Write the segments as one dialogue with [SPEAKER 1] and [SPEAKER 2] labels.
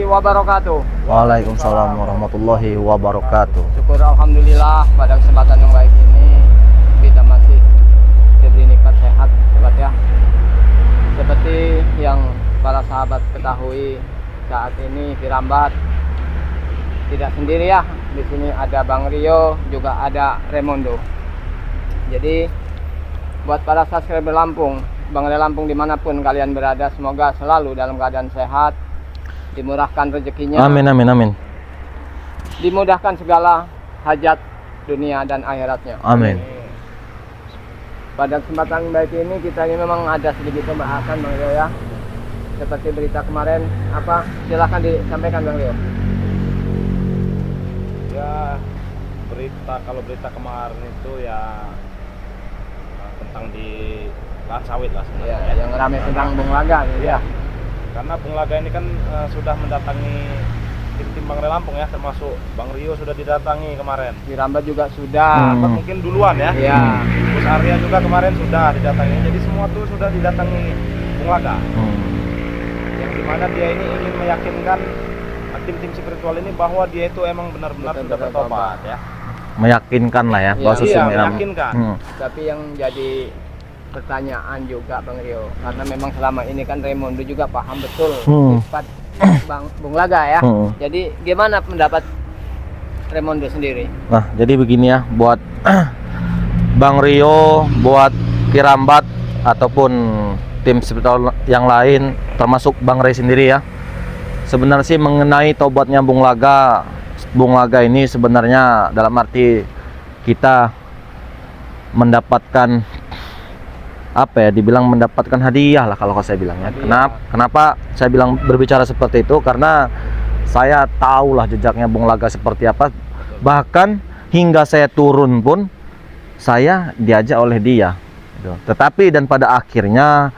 [SPEAKER 1] wabarakatuh.
[SPEAKER 2] Waalaikumsalam warahmatullahi wabarakatuh.
[SPEAKER 1] Syukur alhamdulillah pada kesempatan yang baik ini kita masih diberi nikmat sehat, sobat ya. Seperti yang para sahabat ketahui, saat ini Kirambat tidak sendiri ya. Di sini ada Bang Rio, juga ada Raimondo. Jadi buat para subscriber Lampung, Bang Rio Lampung dimanapun kalian berada, semoga selalu dalam keadaan sehat, dimurahkan rezekinya.
[SPEAKER 2] Amin amin amin.
[SPEAKER 1] Dimudahkan segala hajat dunia dan akhiratnya.
[SPEAKER 2] Amin.
[SPEAKER 1] Pada kesempatan baik ini kita ini memang ada sedikit pembahasan Bang Rio ya. Seperti berita kemarin, apa? Silahkan disampaikan Bang Rio.
[SPEAKER 3] Ya, kalau berita kemarin itu ya tentang di lahan sawit lah sebenarnya.
[SPEAKER 1] Ya, yang ramai tentang Bung Laga gitu ya.
[SPEAKER 3] Karena Bung Laga ini kan sudah mendatangi tim Bang Rio Lampung ya, termasuk Bang Rio sudah didatangi kemarin.
[SPEAKER 1] Kirambat juga sudah.
[SPEAKER 3] Mungkin duluan ya.
[SPEAKER 1] Iya.
[SPEAKER 3] Gus Arya juga kemarin sudah didatangi. Jadi semua tuh sudah didatangi Bung Laga. Yang dimana dia ini ingin meyakinkan tim-tim spiritual ini bahwa dia itu emang benar-benar sudah bertobat ya.
[SPEAKER 2] Meyakinkan lah ya, bahwa
[SPEAKER 3] meyakinkan.
[SPEAKER 1] Tapi yang jadi pertanyaan juga Bang Rio, karena memang selama ini kan Raimondo juga paham betul sifat Bung Laga ya. Jadi gimana pendapat Raimondo sendiri?
[SPEAKER 2] Nah, jadi begini ya, buat Bang Rio, buat Kirambat ataupun tim spiritual yang lain, termasuk Bang Ray sendiri ya. Sebenarnya sih mengenai tobatnya Bung Laga ini sebenarnya dalam arti kita mendapatkan apa ya, dibilang mendapatkan hadiah lah kalau saya bilang ya. Kenapa saya bilang berbicara seperti itu? Karena saya tahulah jejaknya Bung Laga seperti apa. Bahkan hingga saya turun pun saya diajak oleh dia. Tetapi dan pada akhirnya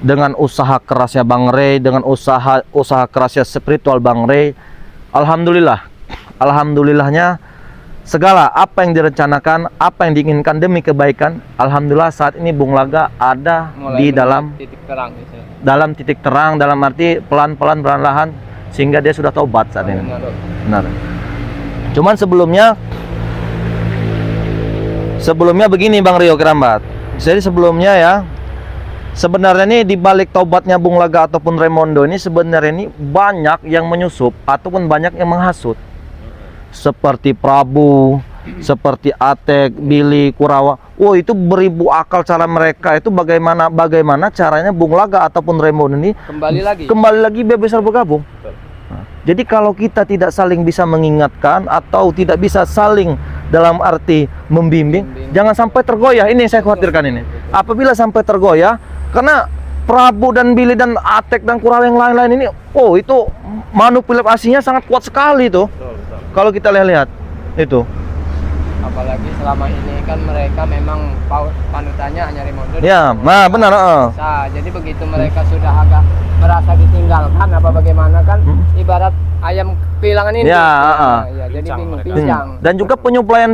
[SPEAKER 2] dengan usaha kerasnya Bang Ray, dengan usaha kerasnya spiritual Bang Ray, alhamdulillahnya segala apa yang direncanakan, apa yang diinginkan demi kebaikan, alhamdulillah saat ini Bung Laga ada di dalam
[SPEAKER 1] titik terang gitu.
[SPEAKER 2] Dalam titik terang, dalam arti pelan-pelan perlahan sehingga dia sudah taubat saat ini. Benar. Cuman sebelumnya begini Bang Rio Kirambat. Jadi sebelumnya ya, sebenarnya ini di balik taubatnya Bung Laga ataupun Raimondo ini sebenarnya ini banyak yang menyusup ataupun banyak yang menghasut. Seperti Prabu, seperti Atek, Billy, Kurawa. Oh, itu beribu akal cara mereka itu bagaimana caranya Bung Laga ataupun Raimondo ini kembali lagi besar bergabung. Nah, jadi kalau kita tidak saling bisa mengingatkan atau tidak bisa saling dalam arti membimbing, jangan sampai tergoyah. Ini saya khawatirkan ini. Apabila sampai tergoyah, karena Prabu dan Billy dan Atek dan Kurawa yang lain-lain ini, oh itu manipulasinya sangat kuat sekali tuh. Kalau kita lihat itu.
[SPEAKER 1] Apalagi selama ini kan mereka memang panutannya hanya Raimondo.
[SPEAKER 2] Ya, nah benar.
[SPEAKER 1] Jadi begitu mereka sudah agak merasa ditinggalkan apa bagaimana kan, ibarat ayam kehilangan ini. Jadi bingung, pincang. Dan
[SPEAKER 2] juga penyuplaian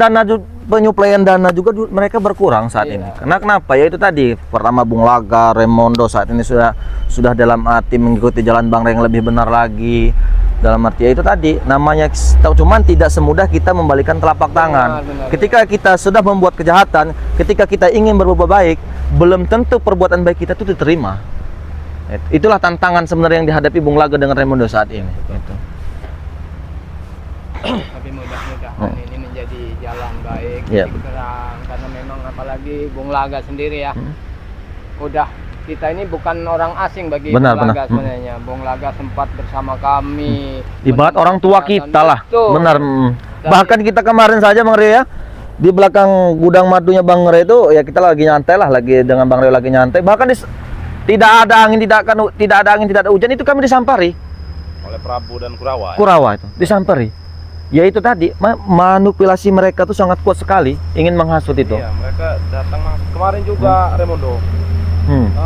[SPEAKER 2] dana juga mereka berkurang saat ini. Karena kenapa? Ya itu tadi, pertama Bung Laga, Raimondo saat ini sudah dalam arti mengikuti jalan Bang Ray yang lebih benar lagi. Dalam arti ya itu tadi, namanya cuman tidak semudah kita membalikan telapak tangan. Ketika kita sudah membuat kejahatan, ketika kita ingin berbuat baik, belum tentu perbuatan baik kita itu diterima. Itulah tantangan sebenarnya yang dihadapi Bung Laga dengan Raimondo saat ini.
[SPEAKER 1] Tapi mudah-mudahan ini menjadi jalan baik, titik terang, karena memang apalagi Bung Laga sendiri ya, udah kita ini bukan orang asing bagi Bung Laga sebenarnya. Bung Laga sempat bersama kami. Ibarat orang tua kita lah. Benar.
[SPEAKER 2] Bahkan kita kemarin saja Bang Ray ya, di belakang gudang madunya Bang Ray itu ya kita lagi nyantai lah, lagi dengan Bang Ray lagi nyantai. Bahkan tidak ada angin, tidak ada hujan, itu kami disampari
[SPEAKER 3] oleh Prabu dan Kurawa.
[SPEAKER 2] Kurawa itu disampari. Ya itu tadi, manipulasi mereka tuh sangat kuat sekali, ingin menghasut itu.
[SPEAKER 3] Iya, mereka datang kemarin juga Raimondo.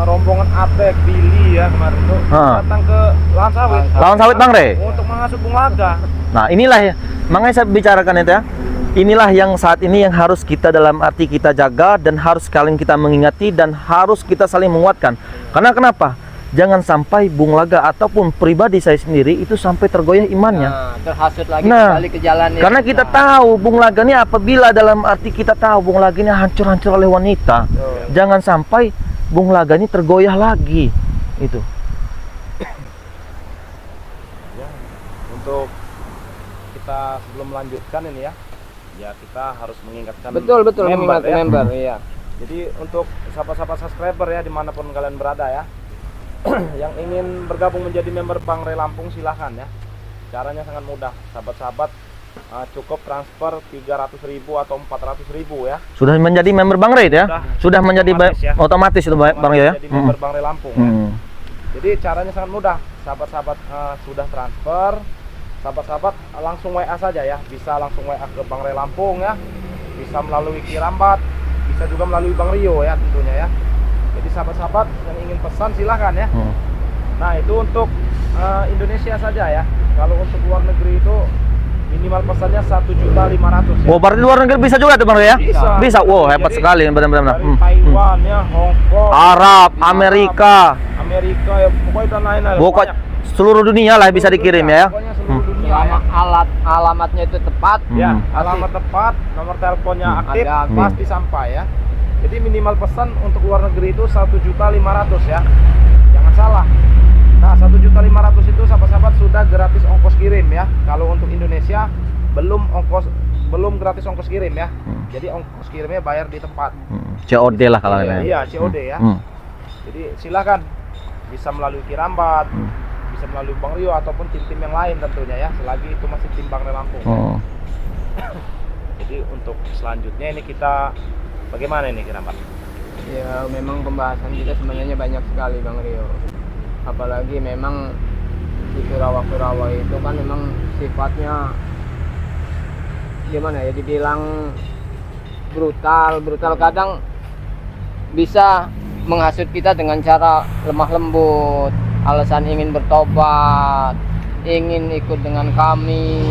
[SPEAKER 3] Rombongan Atek, Billy ya kemarin itu datang ke lahan sawit.
[SPEAKER 2] Lahan sawit Bang Ray
[SPEAKER 3] untuk menghasut Bung Laga.
[SPEAKER 2] Nah, inilah ya, makanya saya bicarakan itu ya. Inilah yang saat ini yang harus kita dalam arti kita jaga dan harus saling kita mengingati dan harus kita saling menguatkan. Karena kenapa? jangan sampai Bung Laga ataupun pribadi saya sendiri itu sampai tergoyah imannya.
[SPEAKER 1] Nah, terhasut lagi
[SPEAKER 2] Nah,
[SPEAKER 1] kembali ke jalan yang
[SPEAKER 2] karena kita
[SPEAKER 1] benar.
[SPEAKER 2] tahu Bung Laga ini, apabila dalam arti kita tahu Bung Laga ini hancur-hancur oleh wanita,
[SPEAKER 1] Betul.
[SPEAKER 2] jangan sampai Bung Laga ini tergoyah lagi. Itu.
[SPEAKER 3] Ya, untuk kita sebelum melanjutkan ini ya kita harus mengingatkan
[SPEAKER 1] Betul
[SPEAKER 3] member,
[SPEAKER 1] mengingat
[SPEAKER 3] ya.
[SPEAKER 1] member, iya.
[SPEAKER 3] Jadi untuk sahabat-sahabat subscriber ya dimanapun kalian berada ya, yang ingin bergabung menjadi member Bangre Lampung silahkan ya. Caranya sangat mudah, sahabat-sahabat, cukup transfer 300.000 atau 400.000 ya.
[SPEAKER 2] Sudah menjadi member Bang Ray ya? Sudah menjadi
[SPEAKER 3] otomatis ya.
[SPEAKER 2] otomatis itu Bang Ray ya?
[SPEAKER 3] Jadi member Bangre Lampung ya. Jadi caranya sangat mudah, sahabat-sahabat sudah transfer, sahabat-sahabat langsung WA saja ya, bisa langsung WA ke Bangre Lampung ya, bisa melalui Kirambat, bisa juga melalui Bang Rio ya tentunya ya. Jadi sahabat-sahabat yang ingin pesan silahkan ya. Nah itu untuk Indonesia saja ya. Kalau untuk luar negeri itu minimal pesannya 1.500.000 ya.
[SPEAKER 2] Oh, berarti luar negeri bisa juga tuh Bang Ray ya?
[SPEAKER 3] Bisa.
[SPEAKER 2] Bisa. Wow, hebat
[SPEAKER 3] Jadi,
[SPEAKER 2] sekali benar-benar.
[SPEAKER 3] Dari Taiwan ya, Hong Kong,
[SPEAKER 2] Arab, Amerika,
[SPEAKER 3] Amerika ya, pokoknya dan lain-lain.
[SPEAKER 2] pokoknya seluruh dunia lah bisa dikirim ya.
[SPEAKER 3] Pokoknya seluruh dunia
[SPEAKER 1] Selama
[SPEAKER 3] ya.
[SPEAKER 1] alamatnya itu tepat.
[SPEAKER 3] Ya,
[SPEAKER 2] Hmm.
[SPEAKER 3] alamat tepat, nomor teleponnya aktif,
[SPEAKER 1] Ada.
[SPEAKER 3] pasti sampai ya. Jadi minimal pesan untuk luar negeri itu 1.500.000 ya. Jangan salah. Nah, 1.500.000 itu sahabat-sahabat sudah gratis ongkos kirim ya. Kalau untuk Indonesia belum gratis ongkos kirim ya. Jadi ongkos kirimnya bayar di tempat.
[SPEAKER 2] COD lah kalau ini.
[SPEAKER 3] Iya, COD ya. Jadi silakan bisa melalui Kirambat, bisa melalui Bang Rio ataupun tim-tim yang lain tentunya ya. Selagi itu masih tim Bangre Lampung. Jadi untuk selanjutnya ini kita bagaimana ini Kirambat?
[SPEAKER 1] Ya memang pembahasan kita sebenarnya banyak sekali Bang Rio. Apalagi memang di Kurawa itu kan memang sifatnya gimana ya, dibilang brutal kadang bisa menghasut kita dengan cara lemah lembut, alasan ingin bertobat, ingin ikut dengan kami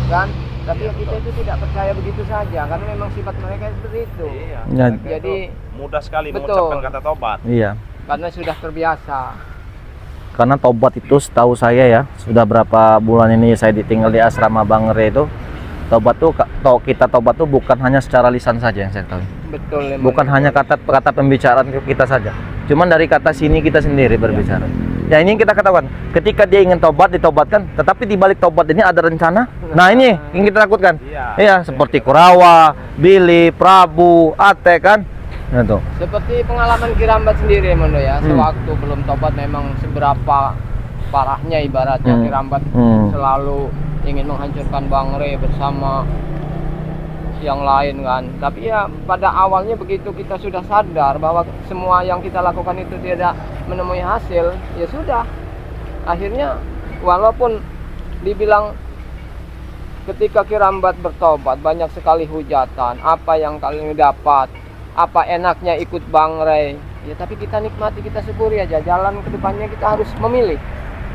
[SPEAKER 1] kan. Tapi ya kita itu tidak percaya begitu saja karena memang sifat mereka seperti itu.
[SPEAKER 3] Iya.
[SPEAKER 2] Ya.
[SPEAKER 3] Mereka
[SPEAKER 1] Jadi
[SPEAKER 3] itu mudah sekali
[SPEAKER 1] betul.
[SPEAKER 3] mengucapkan kata tobat.
[SPEAKER 2] Iya.
[SPEAKER 1] karena sudah terbiasa.
[SPEAKER 2] Karena tobat itu setahu saya ya, sudah berapa bulan ini saya ditinggal di asrama Bang Ray itu, tobat tuh kita tobat tuh bukan hanya secara lisan saja yang saya tahu.
[SPEAKER 1] Betul.
[SPEAKER 2] Bukan hanya kata pembicaraan kita saja. Cuman dari kata sini kita sendiri berbicara. Ya ini yang kita katakan, ketika dia ingin tobat ditobatkan, tetapi di balik tobat ini ada rencana. Nah ini yang kita takutkan. Iya, seperti Kurawa, Billy, Prabu, Ate kan. Nah, tuh.
[SPEAKER 1] Seperti pengalaman Kirambat sendiri Mondo ya, sewaktu belum tobat memang seberapa parahnya ibaratnya Kirambat selalu ingin menghancurkan Bang Ray bersama yang lain kan. Tapi ya pada awalnya begitu kita sudah sadar bahwa semua yang kita lakukan itu tidak menemui hasil, ya sudah. Akhirnya walaupun dibilang ketika Kirambat bertobat banyak sekali hujatan, apa yang kalian dapat, apa enaknya ikut Bang Ray, ya tapi kita nikmati, kita syukuri aja. Jalan ke depannya kita harus memilih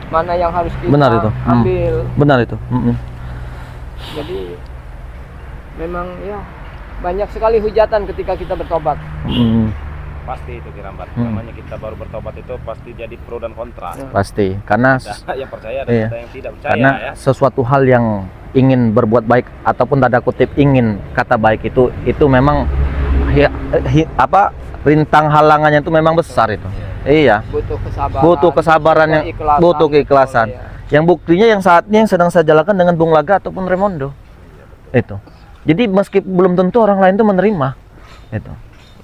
[SPEAKER 1] mana yang harus kita
[SPEAKER 2] Benar itu.
[SPEAKER 1] ambil.
[SPEAKER 2] Benar itu.
[SPEAKER 1] Jadi memang ya banyak sekali hujatan ketika kita bertobat.
[SPEAKER 3] Pasti itu Kirambat. Namanya kita baru bertobat itu pasti jadi pro dan kontra.
[SPEAKER 2] Pasti, karena
[SPEAKER 3] Ada yang percaya dan
[SPEAKER 2] iya.
[SPEAKER 3] ada yang tidak percaya
[SPEAKER 2] karena
[SPEAKER 3] ya.
[SPEAKER 2] sesuatu hal yang ingin berbuat baik ataupun tanda kutip ingin kata baik itu memang rintang halangannya itu memang besar itu. Iya.
[SPEAKER 1] Butuh kesabaran,
[SPEAKER 2] butuh keikhlasan.
[SPEAKER 1] Ya.
[SPEAKER 2] Yang buktinya yang saat ini yang sedang saya jalankan dengan Bung Laga ataupun Raimondo. Itu. Jadi meski belum tentu orang lain itu menerima. Itu.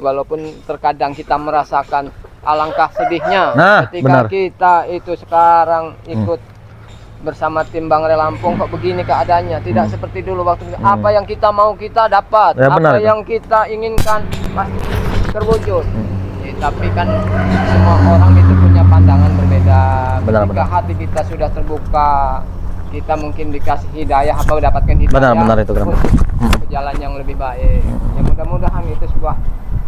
[SPEAKER 1] Walaupun terkadang kita merasakan alangkah sedihnya ketika
[SPEAKER 2] benar.
[SPEAKER 1] kita itu sekarang ikut bersama tim Bang Ray Lampung kok begini keadaannya, tidak seperti dulu waktu apa yang kita mau kita dapat,
[SPEAKER 2] Ya, benar
[SPEAKER 1] apa
[SPEAKER 2] itu.
[SPEAKER 1] yang kita inginkan pasti terwujud. Ya, tapi kan semua orang itu punya pandangan berbeda.
[SPEAKER 2] Benar,
[SPEAKER 1] Ketika
[SPEAKER 2] benar.
[SPEAKER 1] hati kita sudah terbuka, kita mungkin dikasih hidayah atau mendapatkan hidayah
[SPEAKER 2] Benar itu, Kram.
[SPEAKER 1] untuk jalan yang lebih baik. Ya mudah-mudahan itu sebuah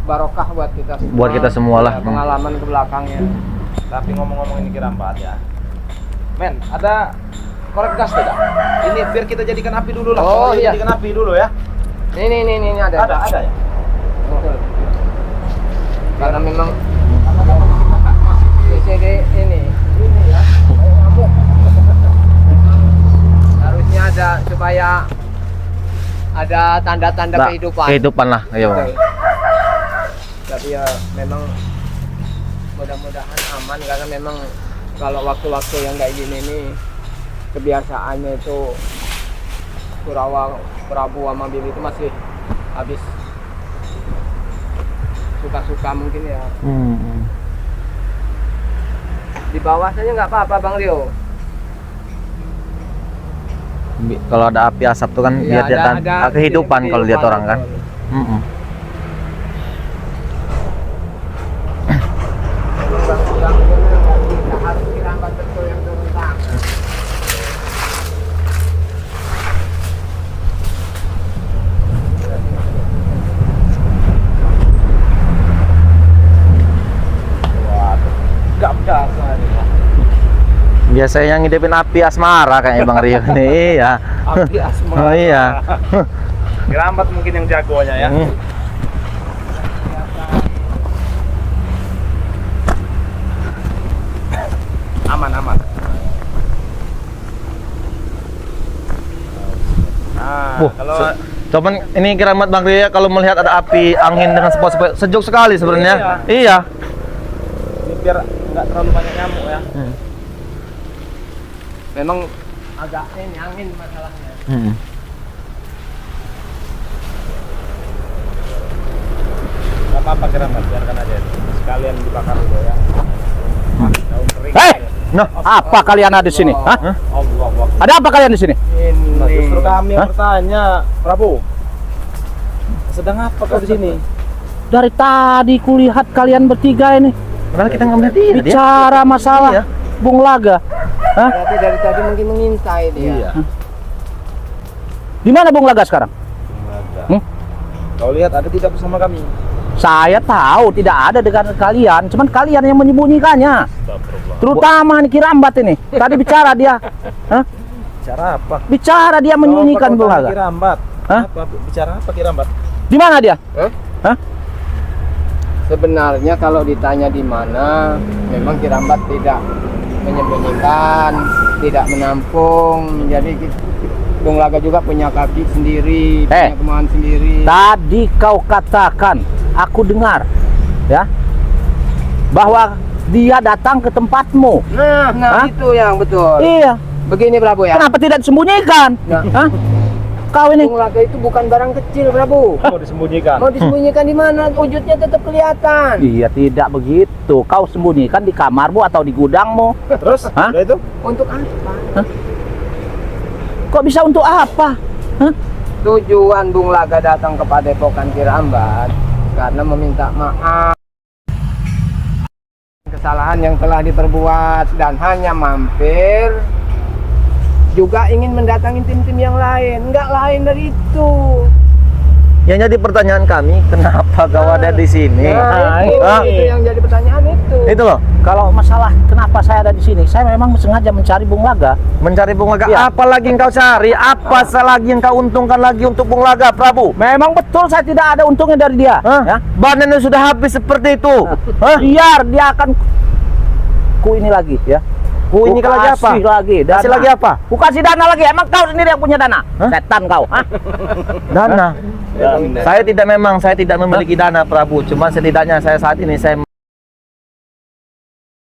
[SPEAKER 1] barokah buat kita semua.
[SPEAKER 2] Buat kita semua lah.
[SPEAKER 1] Ya, pengalaman ke belakangnya.
[SPEAKER 3] Tapi ngomong-ngomong ini Kirambat ya. Men, ada korek gas tidak? Ini biar kita jadikan api dulu lah.
[SPEAKER 1] Oh, iya.
[SPEAKER 3] Jadikan api dulu ya.
[SPEAKER 1] Ini ada.
[SPEAKER 3] Ada ya.
[SPEAKER 1] Betul. Karena memang CCD ini supaya ada tanda-tanda
[SPEAKER 2] Nah,
[SPEAKER 1] kehidupan.
[SPEAKER 2] kehidupan lah, ayo.
[SPEAKER 1] Betul. Tapi ya memang mudah-mudahan aman, karena memang kalau waktu-waktu yang kayak gini nih kebiasaannya itu Kurawa Prabu sama Billy itu masih habis suka-suka mungkin ya. Di bawah saja nggak apa-apa Bang Rio.
[SPEAKER 2] Kalau ada api asap tuh kan
[SPEAKER 1] Ya,
[SPEAKER 2] lihat kehidupan kalau lihat orang kan.
[SPEAKER 1] betul. Harus dirambat betul yang turun tangan. Gak biasa nih.
[SPEAKER 2] Biasanya yang ngidupin api asmara kayaknya Bang Rio nih ya.
[SPEAKER 3] Api asmara.
[SPEAKER 2] Oh iya.
[SPEAKER 3] Kirambat mungkin yang jagonya ya. Aman. Nah, kalau
[SPEAKER 2] Cuman ini keramat Bang Rio ya, kalau melihat ada api angin dengan sepoi-sepoi sejuk sekali sebenarnya. Iya.
[SPEAKER 3] ini biar nggak terlalu banyak nyamuk ya.
[SPEAKER 1] Memang agak ini angin masalahnya.
[SPEAKER 3] Nggak apa-apa Kirambat, biarkan aja. Sekalian dibakar dulu ya. Daun kering.
[SPEAKER 2] Nah,
[SPEAKER 4] Apa kalian ada di sini? Hah?
[SPEAKER 3] Allah Akbar.
[SPEAKER 4] Ada apa kalian di sini?
[SPEAKER 3] Nah, justru kami yang
[SPEAKER 4] Hah?
[SPEAKER 3] bertanya, Prabu. Sedang apa kau di sini?
[SPEAKER 4] Dari tadi kulihat kalian bertiga ini
[SPEAKER 2] padahal kita nggak melihat dia.
[SPEAKER 4] bicara masalah
[SPEAKER 2] Iya.
[SPEAKER 4] Bung Laga. Hah?
[SPEAKER 1] Berarti dari tadi mungkin mengintai dia.
[SPEAKER 3] Iya.
[SPEAKER 4] Di mana Bung Laga sekarang?
[SPEAKER 3] Ada. Kau lihat ada tidak bersama kami?
[SPEAKER 4] Saya tahu tidak ada dengan kalian, cuman kalian yang menyembunyikannya.
[SPEAKER 3] Astagfirullah.
[SPEAKER 4] Terutama nih Kirambat ini. Tadi bicara dia. Hah?
[SPEAKER 3] Bicara apa?
[SPEAKER 4] Bicara dia menyembunyikan Bung Laga.
[SPEAKER 3] Kirambat.
[SPEAKER 4] Hah?
[SPEAKER 3] Apa? Bicara apa Kirambat?
[SPEAKER 4] Di mana dia?
[SPEAKER 1] Hah? Sebenarnya kalau ditanya di mana, memang Kirambat tidak menyembunyikan, tidak menampung. Jadi Bung Laga juga punya kaki sendiri, punya kemauan sendiri.
[SPEAKER 4] Tadi kau katakan, aku dengar, ya, bahwa dia datang ke tempatmu.
[SPEAKER 1] Nah
[SPEAKER 4] Hah?
[SPEAKER 1] itu yang betul.
[SPEAKER 4] Iya.
[SPEAKER 1] Begini Prabu ya.
[SPEAKER 4] Kenapa tidak disembunyikan?
[SPEAKER 1] Nah.
[SPEAKER 4] Hah? Kau ini
[SPEAKER 1] Bung Laga itu bukan barang kecil, Prabu.
[SPEAKER 3] Mau disembunyikan?
[SPEAKER 1] Mau disembunyikan di mana? Wujudnya tetap kelihatan.
[SPEAKER 4] Iya, tidak begitu. Kau sembunyikan di kamarmu atau di gudangmu.
[SPEAKER 3] Terus?
[SPEAKER 4] Hah?
[SPEAKER 3] Udah itu?
[SPEAKER 1] Untuk apa?
[SPEAKER 4] Kok bisa untuk apa? Hah?
[SPEAKER 1] Tujuan Bung Laga datang ke Padepokan Kirambat karena meminta maaf kesalahan yang telah diperbuat, dan hanya mampir juga ingin mendatangi tim-tim yang lain, nggak lain dari itu.
[SPEAKER 2] Yang jadi pertanyaan kami, kenapa kau ada di sini?
[SPEAKER 1] Itu yang jadi pertanyaan itu.
[SPEAKER 2] Itu loh,
[SPEAKER 4] Kalau masalah kenapa saya ada di sini, saya memang sengaja mencari Bung Laga.
[SPEAKER 2] mencari Bung Laga.
[SPEAKER 4] Iya.
[SPEAKER 2] Apa lagi yang kau cari? Apa lagi yang kau untungkan lagi untuk Bung Laga, Prabu?
[SPEAKER 4] Memang betul saya tidak ada untungnya dari dia.
[SPEAKER 2] Hah?
[SPEAKER 4] Ya?
[SPEAKER 2] Badannya sudah habis seperti itu. Hah?
[SPEAKER 4] Biar dia akan ku ini lagi, ya.
[SPEAKER 2] Ku ini lagi apa?
[SPEAKER 4] Kasih lagi dana.
[SPEAKER 2] Kasih lagi apa?
[SPEAKER 4] Ku kasih dana lagi. Emang kau sendiri yang punya dana?
[SPEAKER 2] Hah?
[SPEAKER 4] Setan kau. Hah?
[SPEAKER 2] Dana. Saya tidak memiliki dana, Prabu. Cuma setidaknya saya saat ini saya